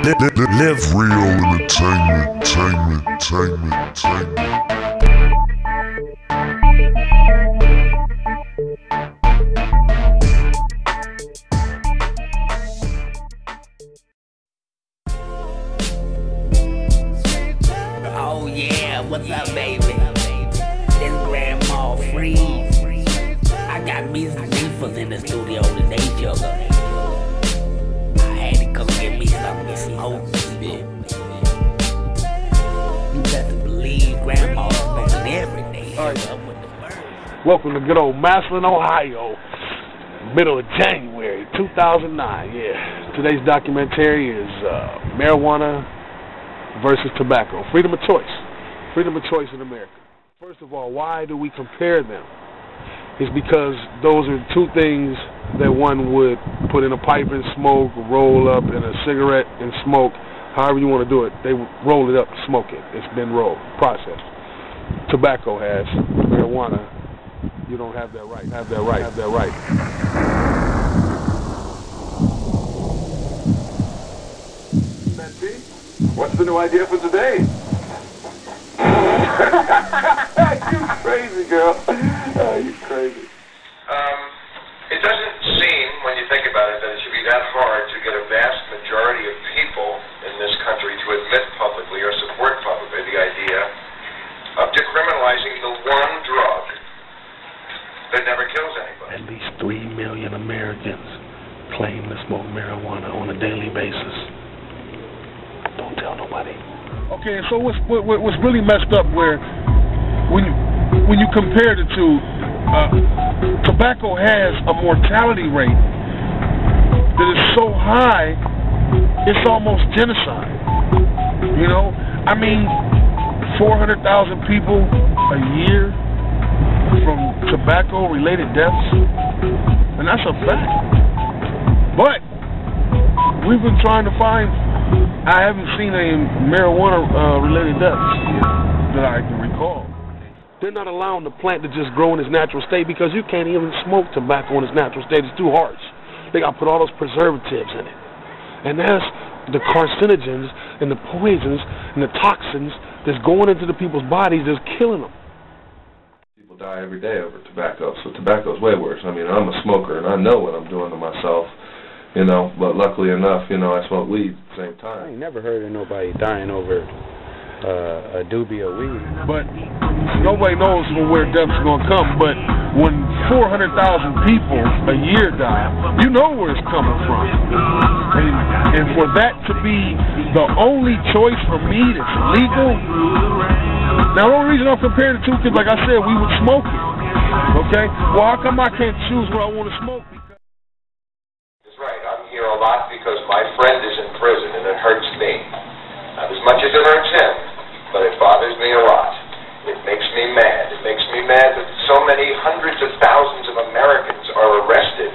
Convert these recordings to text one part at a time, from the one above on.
Live real entertainment. Oh yeah, what's up, baby? This Grandma Freeze. I got me some reefers in the studio today, sugar. I had to come get me something to smoke. You better believe Grandma's smoking every day. All right. Welcome to good old Massillon, Ohio. Middle of January 2009. Yeah. Today's documentary is marijuana versus tobacco. Freedom of choice. Freedom of choice in America. First of all, why do we compare them? It's because those are two things that one would put in a pipe and smoke, roll up in a cigarette and smoke, however you want to do it. They roll it up, smoke it. It's been rolled, processed. Tobacco has. Marijuana, you don't have that right. Have that right. What's the new idea for today? You crazy, girl. Oh, you crazy. It doesn't seem, when you think about it, that it should be that hard to get a vast majority of people in this country to admit publicly or support publicly the idea of decriminalizing the one drug that never kills anybody. At least 3 million Americans claim to smoke marijuana on a daily basis. Don't tell nobody. Okay, so what's really messed up where when you compare the two, tobacco has a mortality rate that is so high, it's almost genocide. You know, I mean, 400,000 people a year from tobacco-related deaths, and that's a fact. But we've been trying to find. I haven't seen a marijuana-related deaths that I can recall. They're not allowing the plant to just grow in its natural state because you can't even smoke tobacco in its natural state. It's too harsh. They got to put all those preservatives in it. And that's the carcinogens and the poisons and the toxins that's going into the people's bodies that's killing them. People die every day over tobacco, so tobacco's way worse. I mean, I'm a smoker, and I know what I'm doing to myself. You know, but luckily enough, you know, I smoke weed at the same time. I ain't never heard of nobody dying over a doobie of weed. But nobody knows where death's going to come. But when 400,000 people a year die, you know where it's coming from. And for that to be the only choice for me that's legal. Now, the only reason I'm comparing the two, because like I said, we would smoke it. Okay? Well, how come I can't choose what I want to smoke? A lot because my friend is in prison and it hurts me. Not as much as it hurts him, but it bothers me a lot. It makes me mad. It makes me mad that so many hundreds of thousands of Americans are arrested.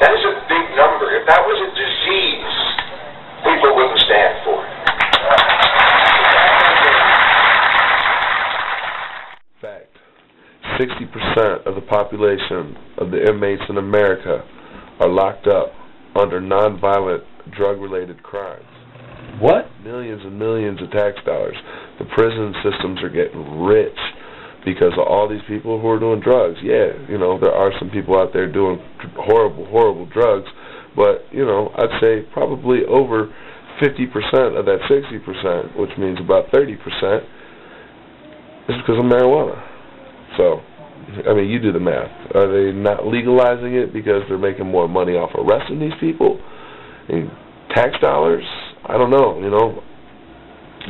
That is a big number. If that was a disease, people wouldn't stand for it. Fact. 60% of the population of the inmates in America are locked up under non-violent drug-related crimes. What? Millions and millions of tax dollars. The prison systems are getting rich because of all these people who are doing drugs. Yeah, you know, there are some people out there doing horrible drugs, but, you know, I'd say probably over 50% of that 60%, which means about 30%, is because of marijuana. So, I mean, you do the math. Are they not legalizing it because they're making more money off arresting these people? And tax dollars? I don't know, you know.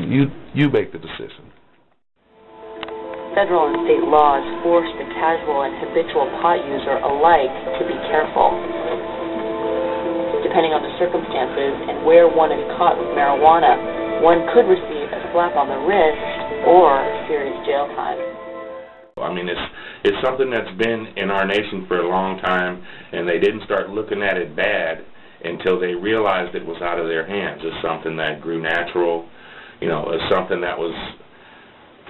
You make the decision. Federal and state laws force the casual and habitual pot user alike to be careful. Depending on the circumstances and where one is caught with marijuana, one could receive a slap on the wrist or serious jail time. I mean, it's something that's been in our nation for a long time, and they didn't start looking at it bad until they realized it was out of their hands. It's something that grew natural, you know, it's something that was,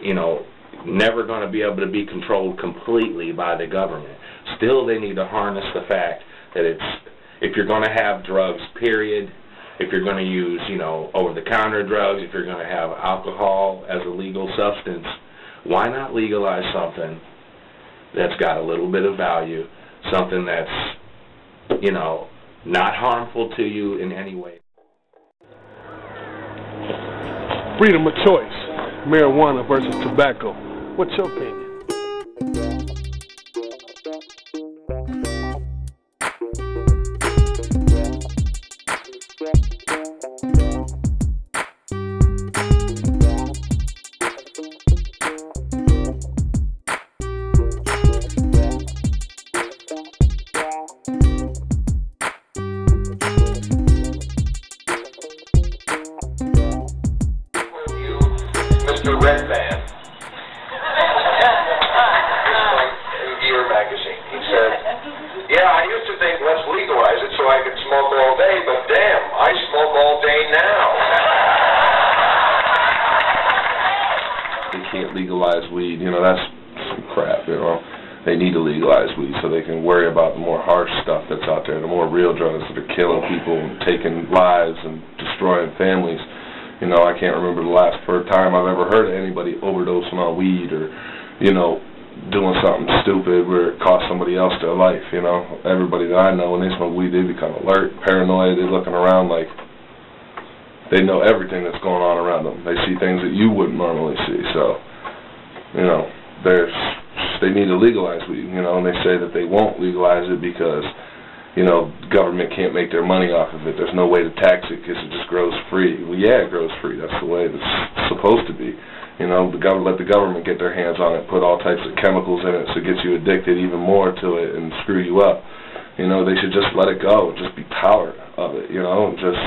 you know, never going to be able to be controlled completely by the government. Still, they need to harness the fact that if you're going to have drugs, period, if you're going to use, you know, over-the-counter drugs, if you're going to have alcohol as a legal substance, why not legalize something that's got a little bit of value, something that's, you know, not harmful to you in any way? Freedom of choice, marijuana versus tobacco. What's your opinion? Mr. Red Van, in Gear magazine. He said, yeah, I used to think let's legalize it so I could smoke all day, but damn, I smoke all day now. They can't legalize weed, you know, that's some crap, you know. They need to legalize weed so they can worry about the more harsh stuff that's out there, the more real drugs that are killing people and taking lives and destroying families. You know, I can't remember the last time I've ever heard of anybody overdosing on weed or, you know, doing something stupid where it cost somebody else their life, you know. Everybody that I know, when they smoke weed, they become alert, paranoid, they're looking around like they know everything that's going on around them. They see things that you wouldn't normally see, so, you know, they need to legalize weed, you know, and they say that they won't legalize it because, you know, government can't make their money off of it. There's no way to tax it because it just grows free. Well, yeah, it grows free. That's the way it's supposed to be. You know, let the government get their hands on it, put all types of chemicals in it so it gets you addicted even more to it and screw you up. You know, they should just let it go, just be tolerant of it, you know, just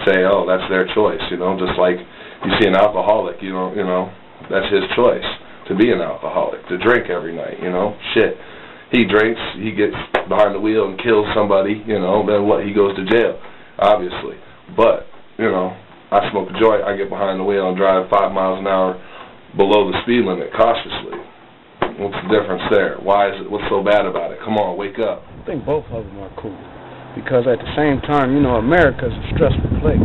say, oh, that's their choice, you know, just like you see an alcoholic, you know, that's his choice to be an alcoholic, to drink every night, you know, shit. He drinks, he gets behind the wheel and kills somebody, you know, then what? He goes to jail, obviously. But, you know, I smoke a joint, I get behind the wheel and drive 5 miles an hour below the speed limit cautiously. What's the difference there? Why is it, what's so bad about it? Come on, wake up. I think both of them are cool. Because at the same time, you know, America's a stressful place.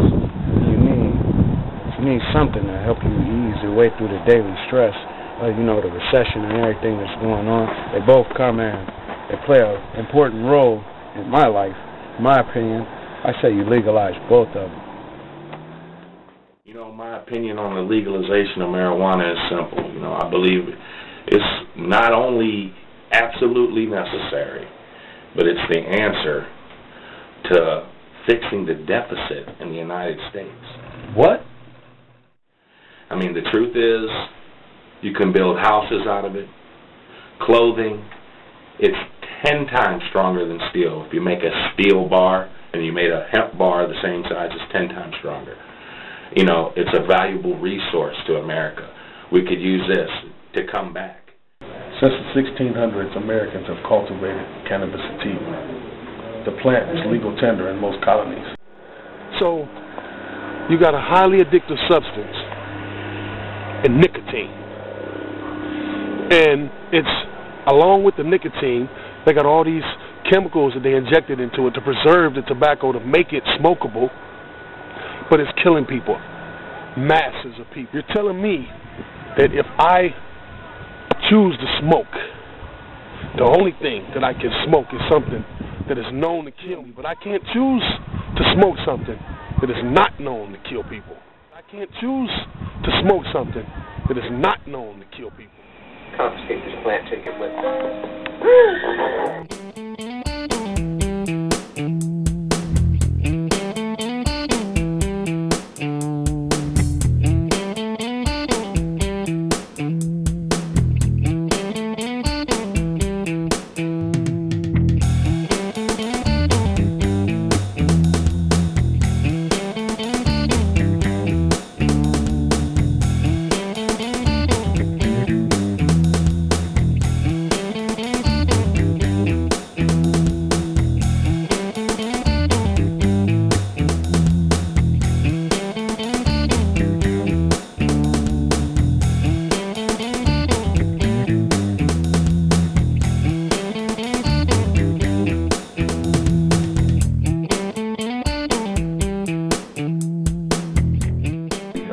You need something to help you ease your way through the daily stress. You know, the recession and everything that's going on, they both come in, they play an important role in my life. In my opinion, I say you legalize both of them. You know, my opinion on the legalization of marijuana is simple. You know, I believe it's not only absolutely necessary, but it's the answer to fixing the deficit in the United States. What? I mean, the truth is, you can build houses out of it, clothing. It's 10 times stronger than steel. If you make a steel bar and you made a hemp bar the same size, it's 10 times stronger. You know, it's a valuable resource to America. We could use this to come back. Since the 1600s, Americans have cultivated cannabis sativa. The plant is legal tender in most colonies. So, you got a highly addictive substance and nicotine. And it's, along with the nicotine, they got all these chemicals that they injected into it to preserve the tobacco, to make it smokable, but it's killing people, masses of people. You're telling me that if I choose to smoke, the only thing that I can smoke is something that is known to kill me, but I can't choose to smoke something that is not known to kill people. I can't choose to smoke something that is not known to kill people. Confiscate this plant, take it with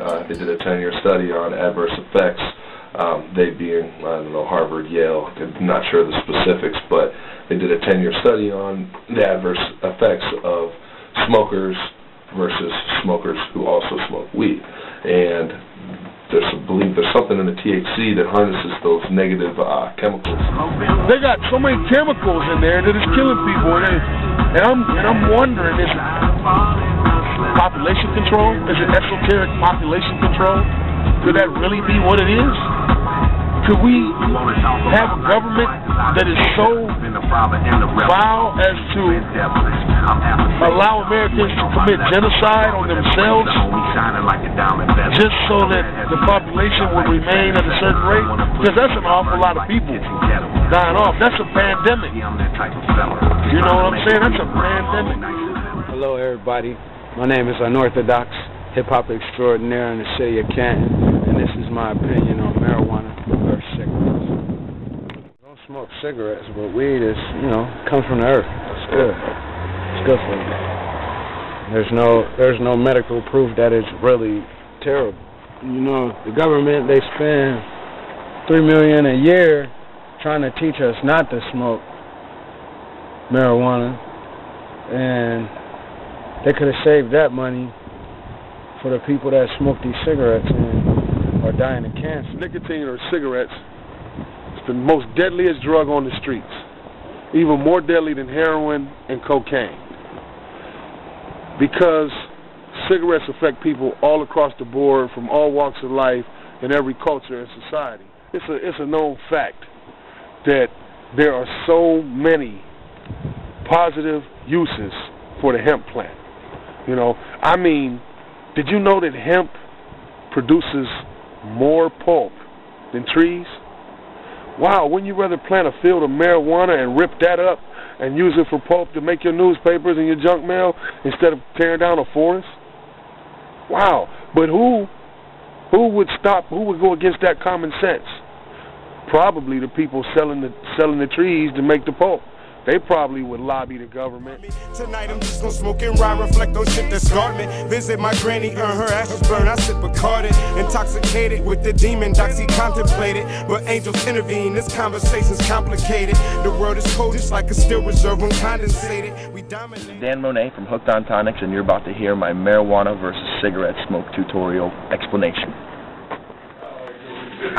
They did a 10-year study on adverse effects, they being, I don't know, Harvard, Yale, I'm not sure the specifics, but they did a 10-year study on the adverse effects of smokers versus smokers who also smoke weed. And I believe there's something in the THC that harnesses those negative chemicals. They got so many chemicals in there that it's killing people, and I'm wondering, is it population control? Is it esoteric population control? Could that really be what it is? Could we have a government that is so foul as to allow Americans to commit genocide on themselves just so that the population will remain at a certain rate? Because that's an awful lot of people dying off. That's a pandemic. You know what I'm saying? That's a pandemic. Hello, everybody. My name is Unorthodox hip-hop extraordinaire in the city of Canton, and this is my opinion on marijuana versus cigarettes. I don't smoke cigarettes, but weed is, comes from the earth. It's good. It's good for you. There's no medical proof that it's really terrible. The government, they spend $3 million a year trying to teach us not to smoke marijuana, and they could have saved that money for the people that smoke these cigarettes and are dying of cancer. Nicotine or cigarettes is the most deadliest drug on the streets, even more deadly than heroin and cocaine, because cigarettes affect people all across the board from all walks of life and every culture and society. It's a known fact that there are so many positive uses for the hemp plant. Did you know that hemp produces more pulp than trees? Wow, wouldn't you rather plant a field of marijuana and rip that up and use it for pulp to make your newspapers and your junk mail instead of tearing down a forest? Wow, but who would go against that common sense? Probably the people selling the trees to make the pulp. They probably would lobby the government. Tonight I'm just gonna smoke and ride, reflect on shit that scarred me. Visit my granny, earn her ashes burn. I sip Bacardi, intoxicated with the demon doxy contemplated. But angels intervene, this conversation's complicated. The world is cold, just like a steel reserve when condensated. We dominate. Dan Monet from Hooked on Tonics, and you're about to hear my marijuana versus cigarette smoke tutorial explanation.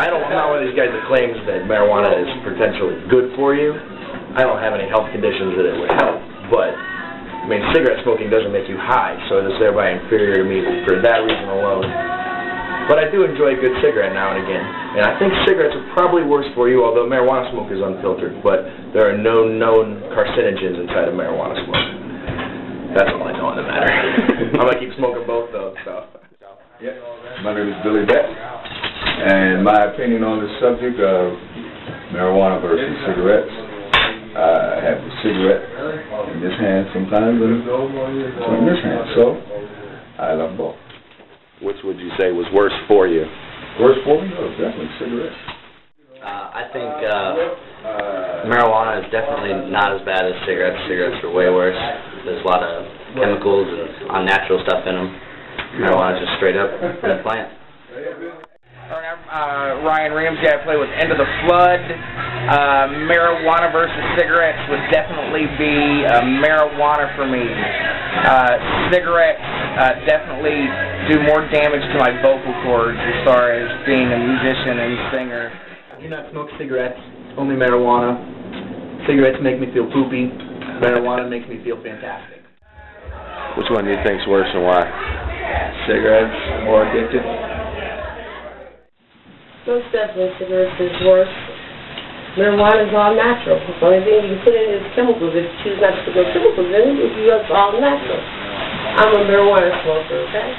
I'm not one of these guys that claims that marijuana is potentially good for you. I don't have any health conditions that it would help, but cigarette smoking doesn't make you high, so it is thereby inferior to me for that reason alone. But I do enjoy a good cigarette now and again, and I think cigarettes are probably worse for you, although marijuana smoke is unfiltered, but there are no known carcinogens inside of marijuana smoke. That's all I know on the matter. I'm going to keep smoking both, though. So. Yeah. My name is Billy Beck, and my opinion on the subject of marijuana versus cigarettes. I have a cigarette in this hand sometimes and in this hand, so I love both. Which would you say was worse for you? Worse for me? Oh, definitely cigarettes. I think marijuana is definitely not as bad as cigarettes. Cigarettes are way worse. There's a lot of chemicals and unnatural stuff in them. Marijuana is just straight up from the plant. Ryan Ramsey, I play with End of the Flood. Marijuana versus cigarettes would definitely be marijuana for me. Cigarettes definitely do more damage to my vocal cords as far as being a musician and singer. I do not smoke cigarettes, only marijuana. Cigarettes make me feel poopy. Marijuana makes me feel fantastic. Which one do you think's worse and why? Cigarettes, more addictive. Most definitely cigarettes is worse. Marijuana is all natural. The only thing you can put in is chemicals. If you choose not to put no chemicals in it, it's all natural. I'm a marijuana smoker, okay?